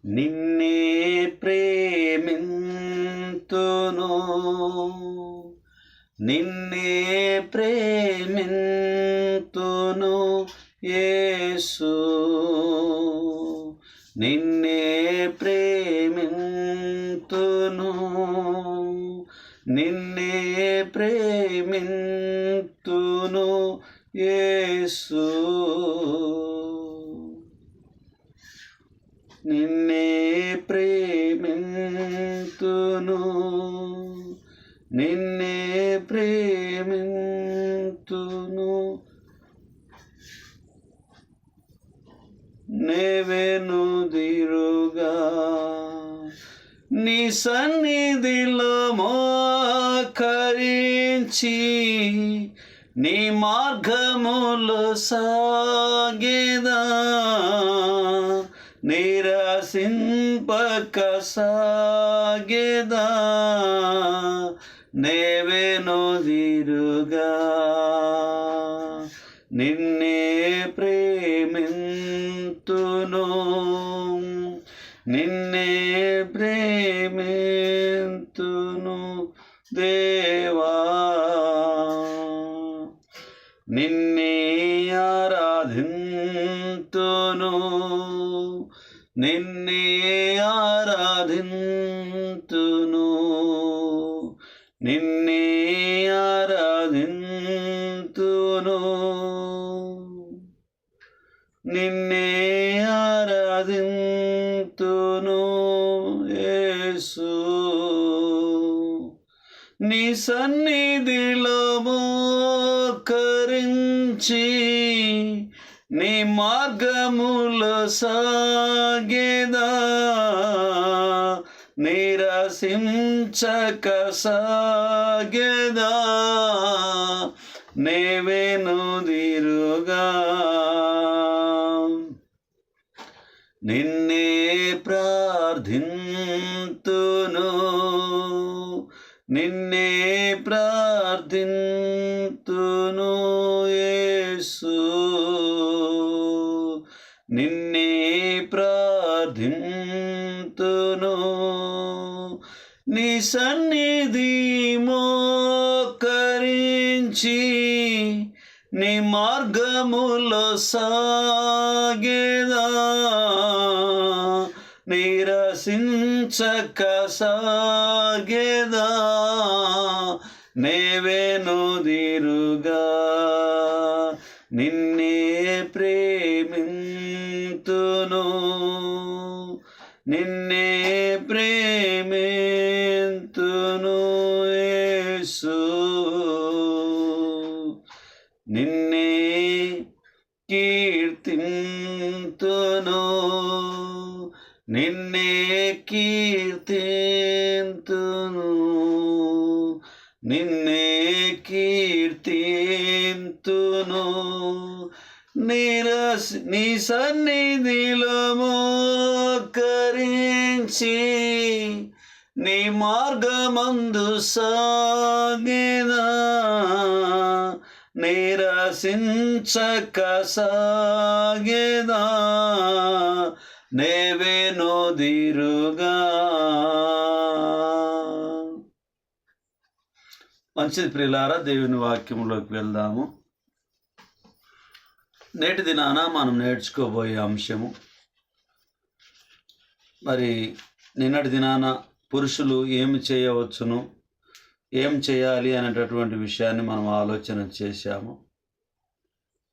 నిన్నే ప్రేమింతును, నిన్నే ప్రేమింతును యేసు, నిన్నే ప్రేమింతును, నిన్నే ప్రేమింతును యేసు, నిన్నే ప్రేమింతును, నిన్నే ప్రేమింతును. నెవెనుదిరుగా నీ సన్నిధిలో మోకరించి, నీ మార్గములో సాగేదా, నిరసింపక సాగేదా, నెవెనుదిరుగా నిన్నే ప్రేమింతును, నిన్నే ప్రేమింతును దేవా, నిన్నే ఆరాధింతును, నిన్నే ఆరాధింతును, నిన్నే ఆరాధింతును, నిన్నే ఆరాధింతును యేసు. నీ సన్నిధిలో మోకరించి, నీ మార్గములో సాగేదా, నిరసించక సాగేదా, నెవెనుదిరుగా నిన్నే ప్రార్థింతును, నిన్నే ప్రార్థింతును యేసు, నిన్నే ప్రార్థింతును, నీ సన్నిధి మోకరించి, నీ మార్గములో సాగేదా, నిరసించక సాగేదా, నెవెనుదిరుగా నిన్నే ప్రేమింతును, నిన్నే ప్రేమింతును యేసు, నిన్నే కీర్తింతును, నిన్నే కీర్తింతును, నిన్నే కీర్తింతును, నీ సన్నిధిలో మోకరించి, నీ మార్గమందు సాగేదా, నిరసించక సాగేదా, నెవెనుదిరుగా. మంచిది ప్రియులారా, దేవుని వాక్యంలోకి వెళ్దాము. నేటి దినాన మనం నేర్చుకోబోయే అంశము, మరి నిన్నటి దినాన పురుషులు ఏమి చేయవచ్చును, ఏం చేయాలి అనేటటువంటి విషయాన్ని మనం ఆలోచన చేశాము.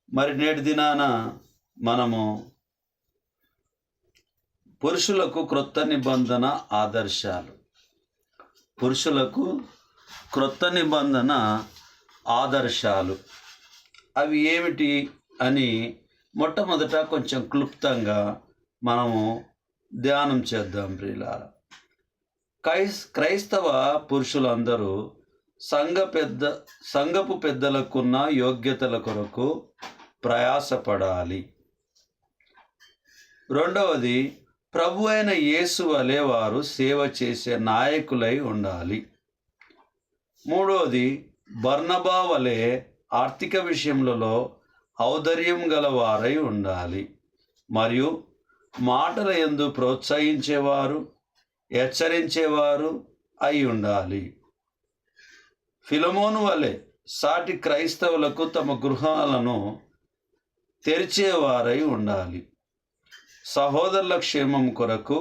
మరి నేటి దినాన మనము పురుషులకు క్రొత్త నిబంధన ఆదర్శాలు, పురుషులకు క్రొత్త నిబంధన ఆదర్శాలు అవి ఏమిటి అని మొట్టమొదట కొంచెం క్లుప్తంగా మనము ధ్యానం చేద్దాం ప్రియులారా. క్రైస్తవ పురుషులందరూ సంఘపు పెద్దలకున్న యోగ్యతల కొరకు ప్రయాసపడాలి. రెండవది, ప్రభు అయిన యేసు వలె వారు సేవ చేసే నాయకులై ఉండాలి. మూడవది, బర్నబా వలె ఆర్థిక విషయములలో ఔదార్యం గల వారై ఉండాలి. మరియు మాటల యందు ప్రోత్సహించేవారు, హెచ్చరించేవారు అయి ఉండాలి. ఫిలమోను వలె సాటి క్రైస్తవులకు తమ గృహాలను తెరిచేవారై ఉండాలి. సహోదరుల క్షేమం కొరకు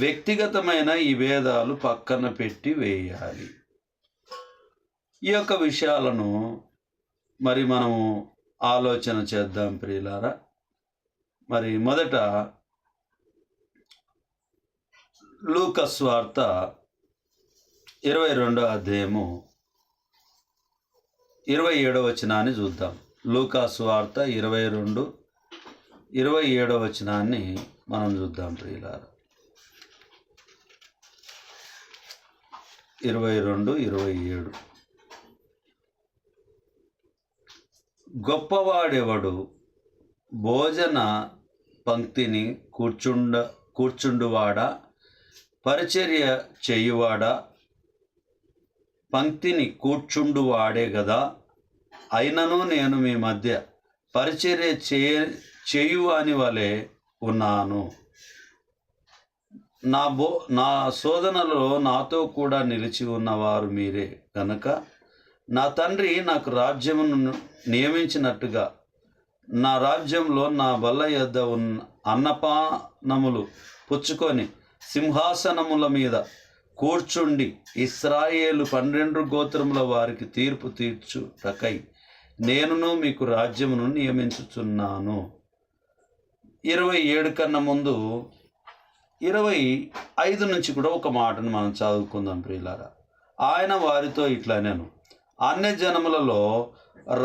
వ్యక్తిగతమైన ఈ భేదాలు పక్కన పెట్టి వేయాలి. ఈ యొక్క విషయాలను మరి మనము ఆలోచన చేద్దాం ప్రియులారా. మరి మొదట లూకా సువార్త 22వ అధ్యాయము 27వ వచనాన్ని చూద్దాం. లూకా సువార్త 22:27వ వచనాన్ని మనం చూద్దాం ప్రియులారా. 22:27 గొప్పవాడెవడు, భోజన పంక్తిని కూర్చుండువాడా, పరిచర్య చేయువాడా? పంక్తిని కూర్చుండువాడే గదా. అయినను నేను మీ మధ్య పరిచర్య చేయువాని వలె ఉన్నాను. నా శోధనలో నాతో కూడా నిలిచి ఉన్నవారు మీరే గనుక నా తండ్రి నాకు రాజ్యమును నియమించినట్టుగా నా రాజ్యంలో నా బల్ల యొద్ద ఉన్న అన్నపానములు పుచ్చుకొని సింహాసనముల మీద కూర్చుండి ఇశ్రాయేలు 12 గోత్రముల వారికి తీర్పు తీర్చుటకై నేనును మీకు రాజ్యమును నియమించుచున్నాను. 27 కన్నా ముందు 25 నుంచి కూడా ఒక మాటను మనం చదువుకుందాం ప్రియులారా. ఆయన వారితో ఇట్లనెను, అన్యజనములలో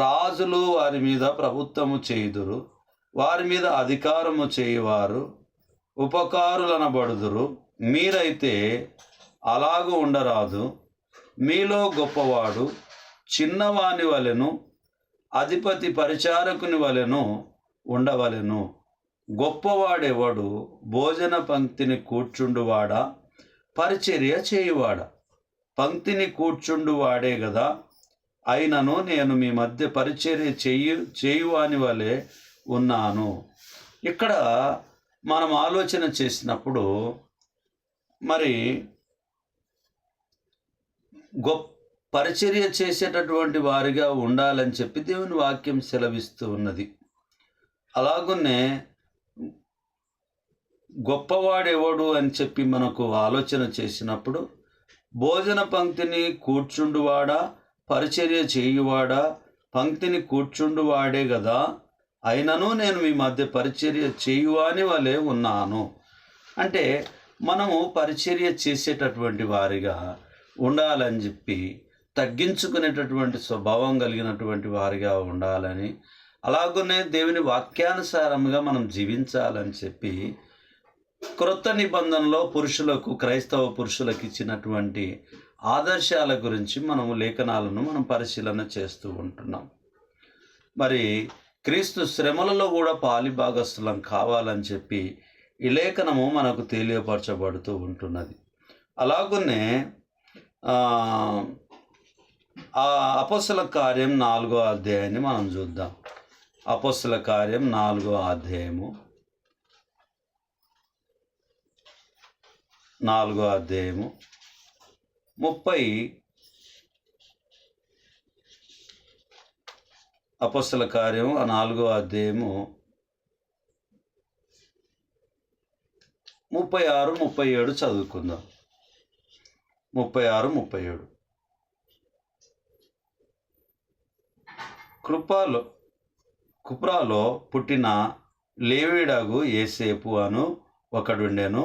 రాజులు వారి మీద ప్రభుత్వము చేయుదురు, వారి మీద అధికారము చేయువారు ఉపకారులనబడుదురు. మీరైతే అలాగూ ఉండరాదు. మీలో గొప్పవాడు చిన్నవాని వలెను, అధిపతి పరిచారకుని వలెను ఉండవలెను. గొప్పవాడెవడు, భోజన పంక్తిని కూర్చుండువాడా, పరిచర్య చేయువాడా? పంక్తిని కూర్చుండువాడే గదా. అయినను నేను మీ మధ్య పరిచర్య చేయువాని వలె ఉన్నాను. ఇక్కడ మనం ఆలోచన చేసినప్పుడు మరి పరిచర్య చేసేటటువంటి వారిగా ఉండాలని చెప్పి దేవుని వాక్యం సెలవిస్తూ ఉన్నది. అలాగునే గొప్పవాడెవడు అని చెప్పి మనకు ఆలోచన చేసినప్పుడు భోజన పంక్తిని కూర్చుండువాడా, పరిచర్య చేయువాడా? పంక్తిని కూర్చుండువాడే గదా. అయినను నేను మీ మధ్య పరిచర్య చేయువాని వలె ఉన్నాను. అంటే మనము పరిచర్య చేసేటటువంటి వారిగా ఉండాలని చెప్పి, తగ్గించుకునేటటువంటి స్వభావం కలిగినటువంటి వారిగా ఉండాలని, అలాగనే దేవుని వాక్యానుసారంగా మనం జీవించాలని చెప్పి క్రొత్త నిబంధనలో పురుషులకు, క్రైస్తవ పురుషులకు ఇచ్చినటువంటి ఆదర్శాల గురించి మనము లేఖనాలను మనం పరిశీలన చేస్తూ ఉంటున్నాం. మరి క్రీస్తు శ్రమలలో కూడా పాలిభాగస్తులం కావాలని చెప్పి ఈ లేఖనము మనకు తెలియపరచబడుతూ ఉంటున్నది. అలాగనే అపోస్తల కార్యం 4వ అధ్యాయాన్ని మనం చూద్దాం. అపోస్తల కార్యం 4వ అధ్యాయము 30 అపోస్తల కార్యం 4వ అధ్యాయము 36-37 చదువుకుందాం. 36-37 కుప్రాలో పుట్టిన లేవీయుడగు యోసేపు అను ఒకడుండెను.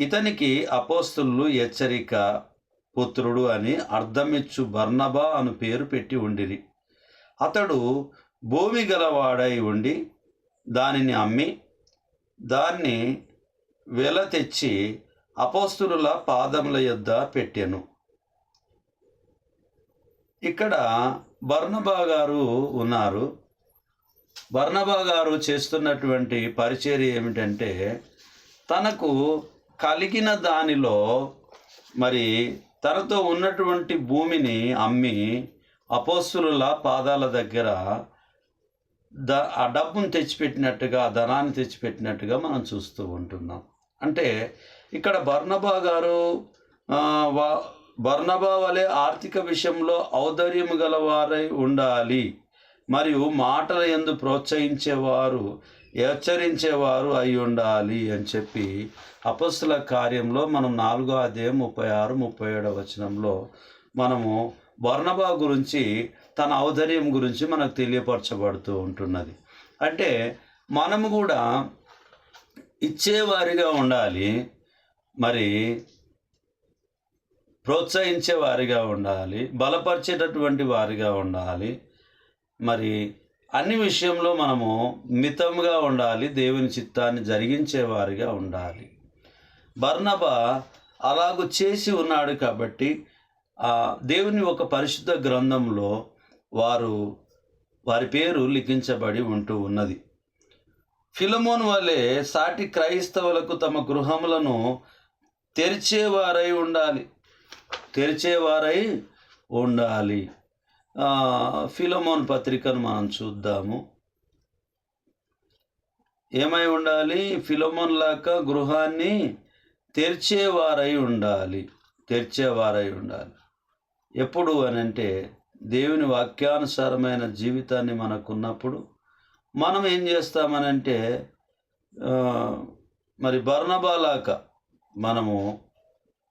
ఇతనికి అపోస్తలులు హెచ్చరిక పుత్రుడు అని అర్థమిచ్చు బర్నబా అను పేరు పెట్టి ఉండిరి. అతడు భూమి గలవాడై ఉండి దానిని అమ్మి దాన్ని వెల తెచ్చి అపోస్తలుల పాదముల యొద్ద పెట్టెను. ఇక్కడ బర్నబా గారు ఉన్నారు. బర్నబా గారు చేస్తున్నటువంటి పరిచర్య ఏమిటంటే, తనకు కలిగిన దానిలో మరి తనతో ఉన్నటువంటి భూమిని అమ్మి అపోస్తలుల పాదాల దగ్గర ఆ డబ్బును తెచ్చిపెట్టినట్టుగా, ఆ ధనాన్ని తెచ్చిపెట్టినట్టుగా మనం చూస్తూ ఉంటున్నాం. అంటే ఇక్కడ బర్నబా గారు ఆహ్, వ బర్నబా వలె ఆర్థిక విషయంలో ఔదార్యము గలవారై ఉండాలి. మరియు మాటల యందు ప్రోత్సహించేవారు, హెచ్చరించేవారు అయ్యుండాలి అని చెప్పి అపొస్తలుల కార్యంలో మనం 4 అధ్యాయం 36, 37 వచనంలో మనము బర్నబా గురించి, తన ఔదార్యం గురించి మనకు తెలియపరచబడుతూ ఉంటున్నది. అంటే మనము గూడా ఇచ్చేవారిగా ఉండాలి. మరి ప్రోత్సహించే వారిగా ఉండాలి. బలపరిచేటటువంటి వారిగా ఉండాలి. మరి అన్ని విషయంలో మనము మితముగా ఉండాలి. దేవుని చిత్తాన్ని జరిగించే వారిగా ఉండాలి. బర్నబా అలాగు చేసి ఉన్నాడు కాబట్టి దేవుని ఒక పరిశుద్ధ గ్రంథంలో వారి పేరు లిఖించబడి ఉంటూ ఉన్నది. ఫిలమోను వలె సాటి క్రైస్తవులకు తమ గృహములను తెరిచేవారై ఉండాలి. ఫిలమోను పత్రికను మనం చూద్దాము. ఏమై ఉండాలి? ఫిలమోను లాగా గృహాన్ని తెరిచేవారై ఉండాలి. ఎప్పుడు అనంటే దేవుని వాక్యానుసారమైన జీవితాన్ని మనకున్నప్పుడు మనం ఏం చేస్తామనంటే మరి బర్నబాలాగా మనము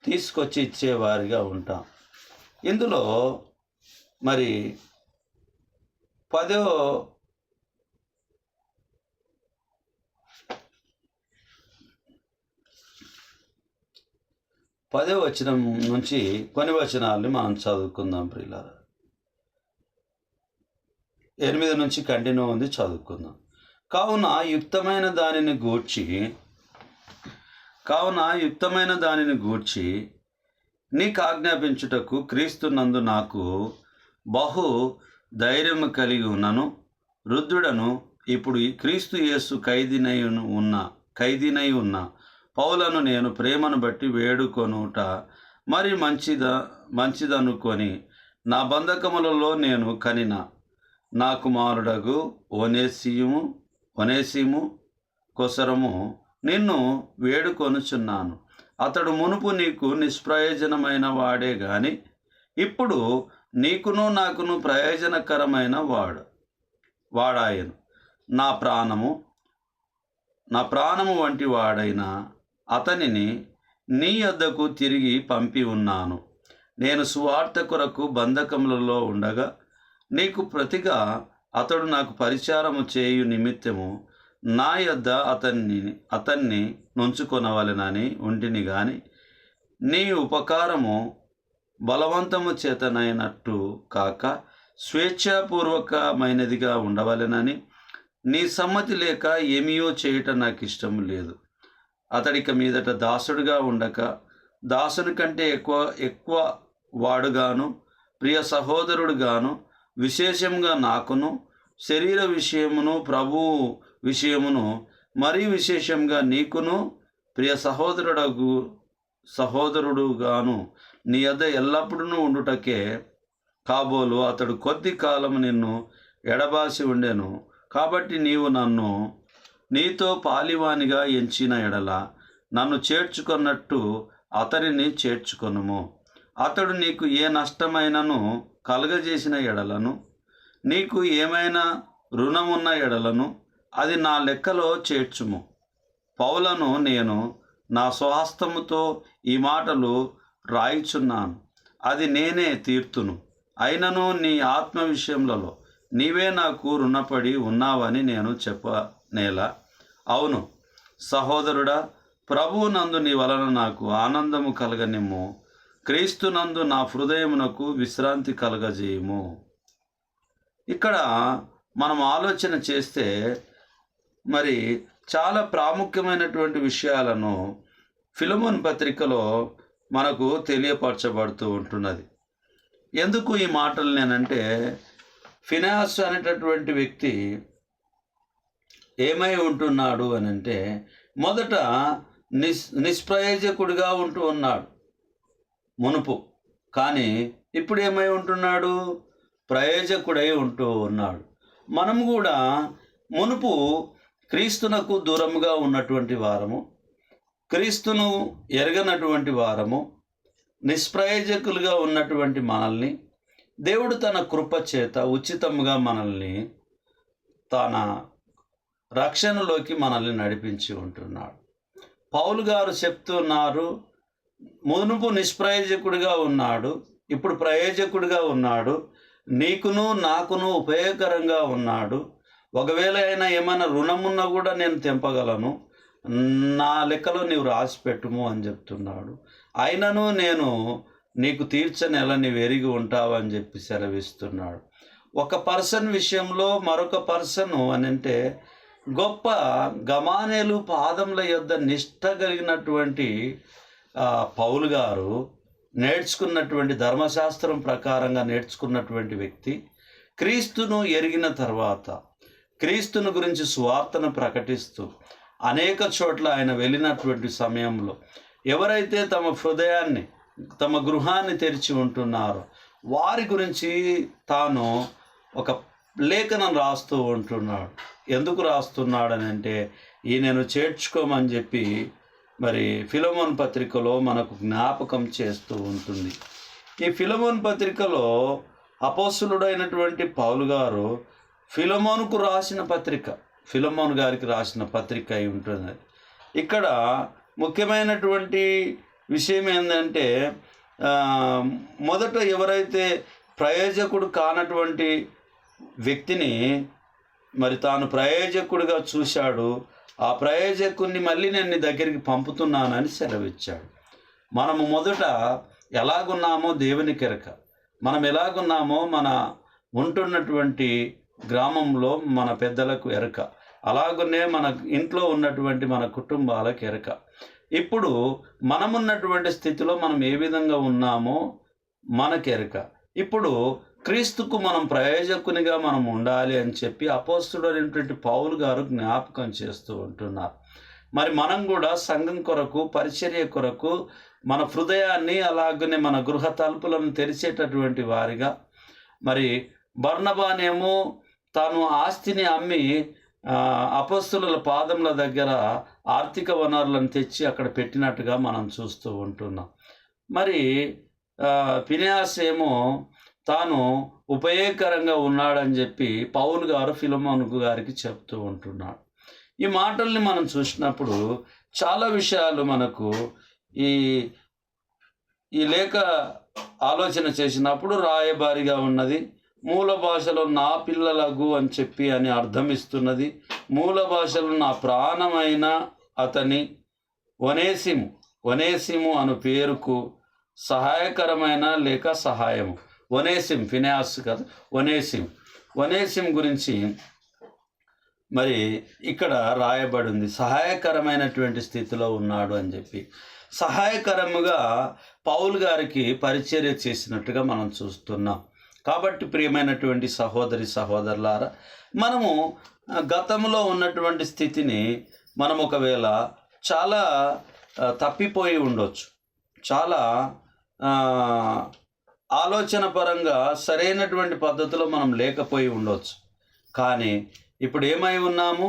తీసుకొచ్చి ఇచ్చేవారిగా ఉంటాం. ఇందులో మరి 10వ వచనం నుంచి కొన్ని వచనాలని మనం చదువుకుందాం ప్రియులారా. 8 నుంచి కంటిన్యూ ఉంది, చదువుకుందాం. కావున యుక్తమైన దానిని గూర్చి నీకు ఆజ్ఞాపించుటకు క్రీస్తునందు నాకు బహు ధైర్యము కలిగి ఉన్నను. వృద్ధుడను, ఇప్పుడు క్రీస్తు యేసు ఖైదీనై ఉన్న పౌలను నేను ప్రేమను బట్టి వేడుకొనుట మరి మంచిదనుకొని నా బంధకములలో నేను కనిన నా కుమారుడగు ఒనేసిము కొసరము నిన్ను వేడుకొనుచున్నాను. అతడు మునుపు నీకు నిష్ప్రయోజనమైన వాడే గాని ఇప్పుడు నీకును నాకును ప్రయోజనకరమైన వాడాయను. నా ప్రాణము వంటి వాడైన అతనిని నీ యొద్దకు తిరిగి పంపి ఉన్నాను. నేను సువార్త కొరకు బంధకములలో ఉండగా నీకు ప్రతిగా అతడు నాకు పరిచారము చేయు నిమిత్తము నా యొద్ద అతన్ని నుంచుకొనవలెనని ఉంటిని గాని నీ ఉపకారము బలవంతము చేతనైనట్టు కాక స్వేచ్ఛాపూర్వకమైనదిగా ఉండవలెనని నీ సమ్మతి లేక ఏమీయో చేయటం నాకు ఇష్టం లేదు. అతడిక మీదట దాసుడుగా ఉండక దాసుని కంటే ఎక్కువ వాడుగాను, ప్రియ సహోదరుడుగాను, విశేషంగా నాకును, శరీర విషయమును, ప్రభువు విషయమును, మరీ విశేషంగా నీకును ప్రియ సహోదరుడుగాను నీ యొద్ద ఎల్లప్పుడూ ఉండుటకే కాబోలు అతడు కొద్ది కాలము నిన్ను ఎడబాసి ఉండెను. కాబట్టి నీవు నన్ను నీతో పాలివానిగా ఎంచిన ఎడల నన్ను చేర్చుకున్నట్టు అతనిని చేర్చుకొనుము. అతడు నీకు ఏ నష్టమైనను కలుగజేసిన ఎడలను, నీకు ఏమైనా రుణమున్న ఎడలను అది నా లెక్కలో చేర్చుము. పౌలను నేను నా స్వహస్తముతో ఈ మాటలు రాయిచున్నాను, అది నేనే తీర్తును. అయినను నీ ఆత్మ విషయములలో నీవే నాకు రుణపడి ఉన్నావని నేను చెప్పనేలా? అవును సహోదరుడా, ప్రభువునందు నీ వలన నాకు ఆనందము కలగనిమ్ము. క్రీస్తునందు నా హృదయమునకు విశ్రాంతి కలగజేయము. ఇక్కడ మనం ఆలోచన చేస్తే మరి చాలా ప్రాముఖ్యమైనటువంటి విషయాలను ఫిలమోను పత్రికలో మనకు తెలియపరచబడుతూ ఉంటున్నది. ఎందుకు ఈ మాటలు నేనంటే, ఫినెహాసు అనేటటువంటి వ్యక్తి ఏమై ఉంటున్నాడు అనంటే, మొదట నిష్ప్రయోజకుడిగా ఉంటూ ఉన్నాడు మునుపు, కానీ ఇప్పుడు ఏమై ఉంటున్నాడు? ప్రయోజకుడై ఉంటూ ఉన్నాడు. మనం కూడా మునుపు క్రీస్తునకు దూరముగా ఉన్నటువంటి వారము, క్రీస్తును ఎరగనటువంటి వారము, నిష్ప్రయోజకులుగా ఉన్నటువంటి మనల్ని దేవుడు తన కృప చేత ఉచితముగా మనల్ని తన రక్షణలోకి మనల్ని నడిపించి ఉంటున్నాడు. పౌలు గారు చెప్తున్నారు, మునుపు నిష్ప్రయోజకుడిగా ఉన్నాడు, ఇప్పుడు ప్రయోజకుడిగా ఉన్నాడు, నీకును నాకును ఉపయోగకరంగా ఉన్నాడు. ఒకవేళ అయినా ఏమైనా రుణమున్నా కూడా నేను తెంపగలను, నా లెక్కలో నీవు రాసి పెట్టుము అని చెప్తున్నాడు. అయినను నేను నీకు తీర్చనేలా నీవు ఎరిగి ఉంటావు అని చెప్పి సెలవిస్తున్నాడు. ఒక పర్సన్ విషయంలో మరొక పర్సన్ అని అంటే గొప్ప గమానేలు పాదముల యొద్ద నిష్ఠ కలిగినటువంటి పౌలు గారు నేర్చుకున్నటువంటి ధర్మశాస్త్రం ప్రకారంగా నేర్చుకున్నటువంటి వ్యక్తి క్రీస్తును ఎరిగిన తర్వాత క్రీస్తుని గురించి సువార్తను ప్రకటిస్తూ అనేక చోట్ల ఆయన వెళ్ళినటువంటి సమయంలో ఎవరైతే తమ హృదయాన్ని తమ గృహాన్ని తెరిచి ఉంటున్నారో వారి గురించి తాను ఒక లేఖనం రాస్తూ ఉంటున్నాడు. ఎందుకు రాస్తున్నాడని అంటే ఈయనను చేర్చుకోమని చెప్పి మరి ఫిలమోన్ పత్రికలో మనకు జ్ఞాపకం చేస్తూ ఉంటుంది. ఈ ఫిలమోన్ పత్రికలో అపోస్తులుడైనటువంటి పౌలు గారు ఫిలమోనుకు రాసిన పత్రిక, ఫిలమోన్ గారికి రాసిన పత్రిక అయి ఉంటుంది. ఇక్కడ ముఖ్యమైనటువంటి విషయం ఏంటంటే మొదట ఎవరైతే ప్రయోజకుడు కానటువంటి వ్యక్తిని మరి తాను ప్రయోజకుడిగా చూశాడు, ఆ ప్రయోజకుడిని మళ్ళీ నేను నీ దగ్గరికి పంపుతున్నానని సెలవిచ్చాడు. మనము మొదట ఎలాగున్నామో దేవునికి ఎరక, మనం ఎలాగున్నామో మన ఉంటున్నటువంటి గ్రామంలో మన పెద్దలకు ఎరక, అలాగనే మన ఇంట్లో ఉన్నటువంటి మన కుటుంబాలకు ఎరక. ఇప్పుడు మనమున్నటువంటి స్థితిలో మనం ఏ విధంగా ఉన్నామో మనకెరక. ఇప్పుడు క్రీస్తుకు మనం ప్రయోజకునిగా మనం ఉండాలి అని చెప్పి అపోస్తుడైనటువంటి పౌలు గారు జ్ఞాపకం చేస్తూ ఉంటున్నారు. మరి మనం కూడా సంఘం కొరకు, పరిచర్య కొరకు మన హృదయాన్ని అలాగనే మన గృహ తలుపులను తెరిచేటటువంటి వారిగా, మరి బర్నబానేమో తాను ఆస్తిని అమ్మి అపోస్తుల పాదముల దగ్గర ఆర్థిక వనరులను తెచ్చి అక్కడ పెట్టినట్టుగా మనం చూస్తూ ఉంటున్నాం. మరి ఫినెహాస్ ఏమో తాను ఉపయోగకరంగా ఉన్నాడని చెప్పి పౌలు గారు ఫిలమోను గారికి చెప్తూ ఉంటున్నాడు. ఈ మాటల్ని మనం చూసినప్పుడు చాలా విషయాలు మనకు ఈ ఈ లేఖ ఆలోచన చేసినప్పుడు రాయబారిగా ఉన్నది, మూల భాషలో నా పిల్లలగు అని చెప్పి అని అర్థం ఇస్తున్నది. మూల భాషలో నా ప్రాణమైన అతని ఒనేసిము అను పేరుకు సహాయకరమైన లేక సహాయము. ఒనేసిం, ఫినెహాస్ కదా, ఒనేసిం గురించి మరి ఇక్కడ రాయబడి ఉంది, సహాయకరమైనటువంటి స్థితిలో ఉన్నాడు అని చెప్పి. సహాయకరముగా పౌలు గారికి పరిచర్య చేసినట్టుగా మనం చూస్తున్నాం. కాబట్టి ప్రియమైనటువంటి సహోదరి సహోదరులారా, మనము గతంలో ఉన్నటువంటి స్థితిని మనం ఒకవేళ చాలా తప్పిపోయి ఉండొచ్చు, చాలా ఆలోచన పరంగా సరైనటువంటి పద్ధతిలో మనం లేకపోయి ఉండొచ్చు. కానీ ఇప్పుడు ఏమై ఉన్నాము,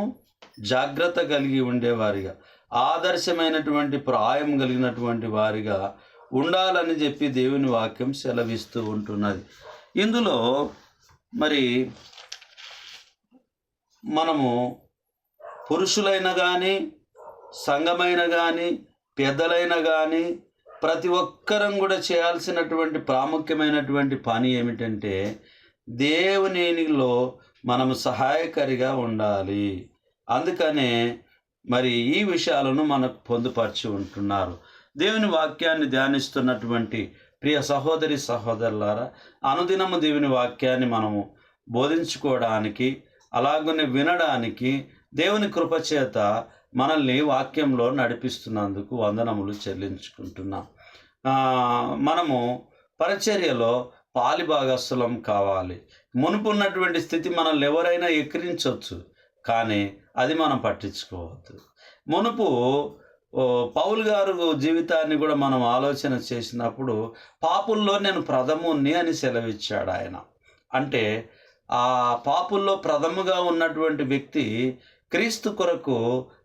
జాగ్రత్త కలిగి ఉండేవారిగా, ఆదర్శమైనటువంటి ప్రాయం కలిగినటువంటి వారిగా ఉండాలని చెప్పి దేవుని వాక్యం సెలవిస్తూ ఉంటున్నది. ఇందులో మరి మనము పురుషులైనా కానీ, సంఘమైన కానీ, పెద్దలైనా కానీ ప్రతి ఒక్కరం కూడా చేయాల్సినటువంటి ప్రాముఖ్యమైనటువంటి పని ఏమిటంటే దేవునిలో మనము సహాయకారిగా ఉండాలి. అందుకనే మరి ఈ విషయాలను మనకు పొందుపరిచి ఉంటున్నారు. దేవుని వాక్యాన్ని ధ్యానిస్తున్నటువంటి ప్రియ సహోదరి సహోదరులారా, అనుదినము దేవుని వాక్యాన్ని మనము బోధించుకోవడానికి, అలాగనే వినడానికి దేవుని కృపచేత మనల్ని వాక్యంలో నడిపిస్తున్నందుకు వందనములు చెల్లించుకుంటున్నాం. మనము పరిచర్యలో పాలిభాగస్థులం కావాలి. మునుపున్నటువంటి స్థితి మనల్ని ఎవరైనా ఎక్కిరించవచ్చు, కానీ అది మనం పట్టించుకోవద్దు. మునుపు పౌలు గారు జీవితాన్ని కూడా మనం ఆలోచన చేసినప్పుడు పాపుల్లో నేను ప్రథముణ్ణి అని సెలవిచ్చాడు ఆయన. అంటే ఆ పాపుల్లో ప్రథముగా ఉన్నటువంటి వ్యక్తి క్రీస్తు కొరకు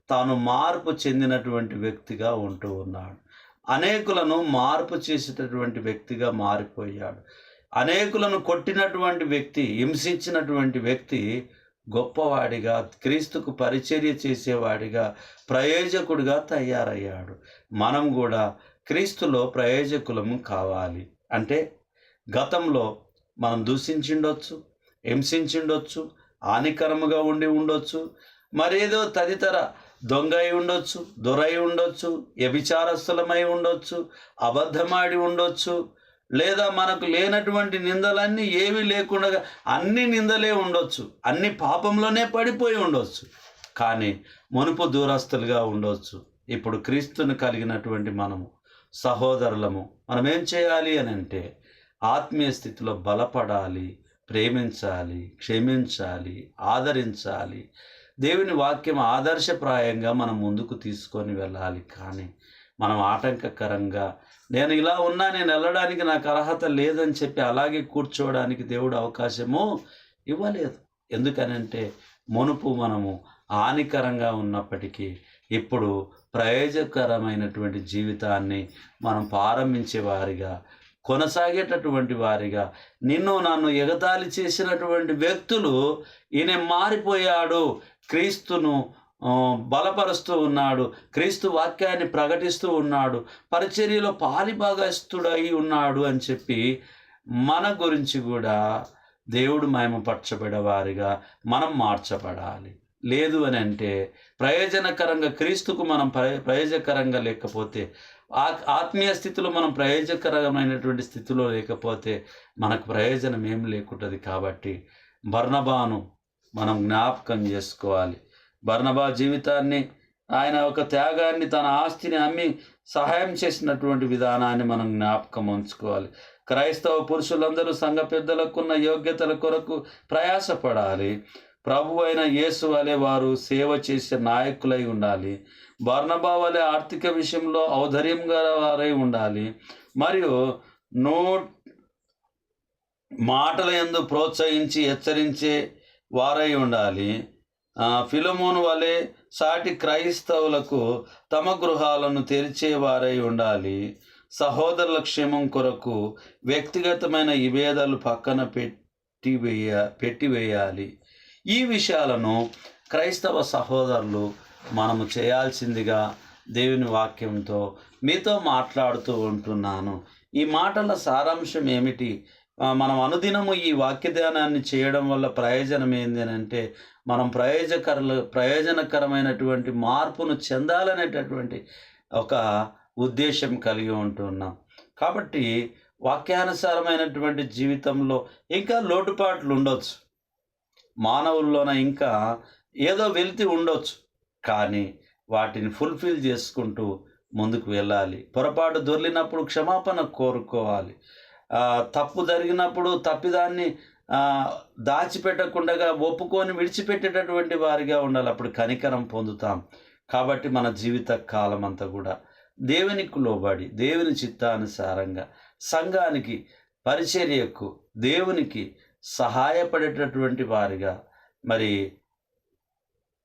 తాను మార్పు చెందినటువంటి వ్యక్తిగా ఉంటూ ఉన్నాడు. అనేకులను మార్పు చేసేటటువంటి వ్యక్తిగా మారిపోయాడు. అనేకులను కొట్టినటువంటి వ్యక్తి, హింసించినటువంటి వ్యక్తి గొప్పవాడిగా, క్రీస్తుకు పరిచర్య చేసేవాడిగా, ప్రయోజకుడిగా తయారయ్యాడు. మనం కూడా క్రీస్తులో ప్రయోజకులము కావాలి. అంటే గతంలో మనం దూషించిండొచ్చు, హింసించిండొచ్చు, హానికరముగా ఉండి ఉండొచ్చు, మరేదో తదితర దొంగ అయి ఉండొచ్చు, దొరై ఉండొచ్చు, వ్యభిచారస్థలమై ఉండొచ్చు, అబద్ధమాడి ఉండొచ్చు, లేదా మనకు లేనటువంటి నిందలన్నీ ఏమీ లేకుండా అన్ని నిందలే ఉండొచ్చు, అన్ని పాపంలోనే పడిపోయి ఉండొచ్చు. కానీ మునుపు దూరస్తులుగా ఉండొచ్చు. ఇప్పుడు క్రీస్తుని కలిగినటువంటి మనము సహోదరులము. మనం ఏం చేయాలి అని అంటే ఆత్మీయ స్థితిలో బలపడాలి, ప్రేమించాలి, క్షమించాలి, ఆదరించాలి. దేవుని వాక్యం ఆదర్శప్రాయంగా మనం ముందుకు తీసుకొని వెళ్ళాలి. కానీ మనం ఆటంకకరంగా నేను ఇలా ఉన్నా, నేను వెళ్ళడానికి నాకు అర్హత లేదని చెప్పి అలాగే కూర్చోవడానికి దేవుడు అవకాశము ఇవ్వలేదు. ఎందుకనంటే మునుపు మనము హానికరంగా ఉన్నప్పటికీ ఇప్పుడు ప్రయోజకరమైనటువంటి జీవితాన్ని మనం ప్రారంభించే వారిగా, కొనసాగేటటువంటి వారిగా, నిన్ను నన్ను ఎగతాళి చేసినటువంటి వ్యక్తులు ఈయన మారిపోయాడు, క్రీస్తును బలపరుస్తూ ఉన్నాడు, క్రీస్తు వాక్యాన్ని ప్రకటిస్తూ ఉన్నాడు, పరిచర్యలో పాలిభాగస్తుడై ఉన్నాడు అని చెప్పి మన గురించి కూడా దేవుడు మహిమపరచబడే వారిగా మనం మార్చబడాలి. లేదు అని అంటే ప్రయోజనకరంగా క్రీస్తుకు మనం ప్రయోజకరంగా లేకపోతే, ఆత్మీయ స్థితిలో మనం ప్రయోజకరమైనటువంటి స్థితిలో లేకపోతే మనకు ప్రయోజనం ఏం లేకుంటుంది. కాబట్టి బర్నబాను మనం జ్ఞాపకం చేసుకోవాలి. బర్నబా జీవితాన్ని, ఆయన ఒక త్యాగాన్ని, తన ఆస్తిని అమ్మి సహాయం చేసినటువంటి విధానాన్ని మనం జ్ఞాపకం ఉంచుకోవాలి. క్రైస్తవ పురుషులందరూ సంఘ పెద్దలకున్న యోగ్యతల కొరకు ప్రయాసపడాలి. ప్రభు అయిన యేసు వలె వారు సేవ చేసే నాయకులై ఉండాలి. బర్నబా వలె ఆర్థిక విషయంలో ఔదార్యం గల వారై ఉండాలి. మరియు మాటల యందు ప్రోత్సహించి హెచ్చరించే వారై ఉండాలి. ఫిలమోను వలె సాటి క్రైస్తవులకు తమ గృహాలను తెరిచేవారై ఉండాలి. సహోదరుల క్షేమం కొరకు వ్యక్తిగతమైన విభేదాలు పక్కన పెట్టివేయాలి. ఈ విషయాలను క్రైస్తవ సహోదరులు మనము చేయాల్సిందిగా దేవుని వాక్యంతో మీతో మాట్లాడుతూ ఉంటున్నాను. ఈ మాటల సారాంశం ఏమిటి? మనం అనుదినము ఈ వాక్య ధ్యానాన్ని చేయడం వల్ల ప్రయోజనం ఏంది అని అంటే, మనం ప్రయోజనకరమైనటువంటి మార్పును చెందాలనేటటువంటి ఒక ఉద్దేశం కలిగి ఉంటున్నాం. కాబట్టి వాక్యానుసారమైనటువంటి జీవితంలో ఇంకా లోటుపాట్లు ఉండొచ్చు, మానవుల్లోన ఇంకా ఏదో వెలితి ఉండొచ్చు, కానీ వాటిని ఫుల్ఫిల్ చేసుకుంటూ ముందుకు వెళ్ళాలి. పొరపాటు దొర్లినప్పుడు క్షమాపణ కోరుకోవాలి. తప్పు జరిగినప్పుడు తప్పిదాన్ని దాచిపెట్టకుండా ఒప్పుకొని విడిచిపెట్టేటటువంటి వారిగా ఉండాలి. అప్పుడు కనికరం పొందుతాం. కాబట్టి మన జీవిత కాలం అంతా కూడా దేవునికి లోబడి, దేవుని చిత్తానుసారంగా, సంఘానికి, పరిచర్యకు, దేవునికి సహాయపడేటటువంటి వారిగా, మరి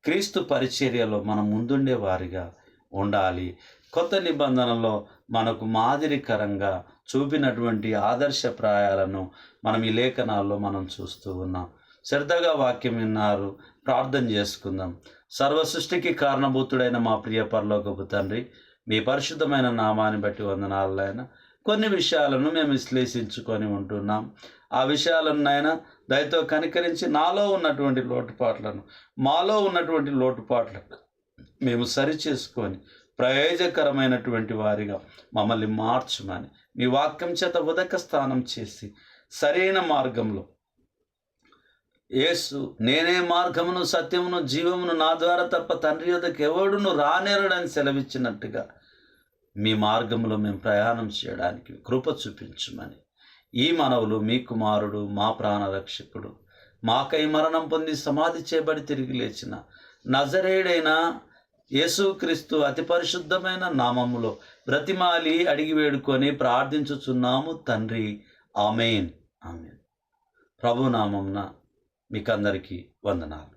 క్రీస్తు పరిచర్యలో మనం ముందుండే వారిగా ఉండాలి. కొత్త నిబంధనలో మనకు మాదిరికరంగా చూపినటువంటి ఆదర్శప్రాయాలను మనం ఈ లేఖనాల్లో మనం చూస్తూ ఉన్నాం. శ్రద్ధగా వాక్యం విన్నారు. ప్రార్థన చేసుకుందాం. సర్వ సృష్టికి కారణభూతుడైన మా ప్రియ పరలోకపు తండ్రి, మీ పరిశుద్ధమైన నామాన్ని బట్టి వందనాలైనా. కొన్ని విషయాలను మేము విశ్లేషించుకొని ఉంటున్నాం. ఆ విషయాలను నాయన దయతో కనికరించి నాలో ఉన్నటువంటి లోటుపాట్లను, మాలో ఉన్నటువంటి లోటుపాట్లను మేము సరిచేసుకొని ప్రయోజకరమైనటువంటి వారిగా మమ్మల్ని మార్చమని మీ వాక్యం చేత ఉదక స్థానం చేసి సరైన మార్గంలో, యేసు నేనే మార్గమును, సత్యమును, జీవమును, నా ద్వారా తప్ప తండ్రి యొద్దకు ఎవడును రానేరడని సెలవిచ్చినట్టుగా మీ మార్గంలో మేము ప్రయాణం చేయడానికి కృప చూపించమని ఈ మనవులు మీ కుమారుడు, మా ప్రాణరక్షకుడు, మాకై మరణం పొంది సమాధి చేయబడి తిరిగి లేచిన నజరేయుడైన యేసుక్రీస్తు అతి పరిశుద్ధమైన నామములో బ్రతిమాలి అడిగి వేడుకొని ప్రార్థించుచున్నాము తండ్రి. ఆమేన్. ఆమేన్. ప్రభు నామమున మీకు అందరికీ వందనాలు.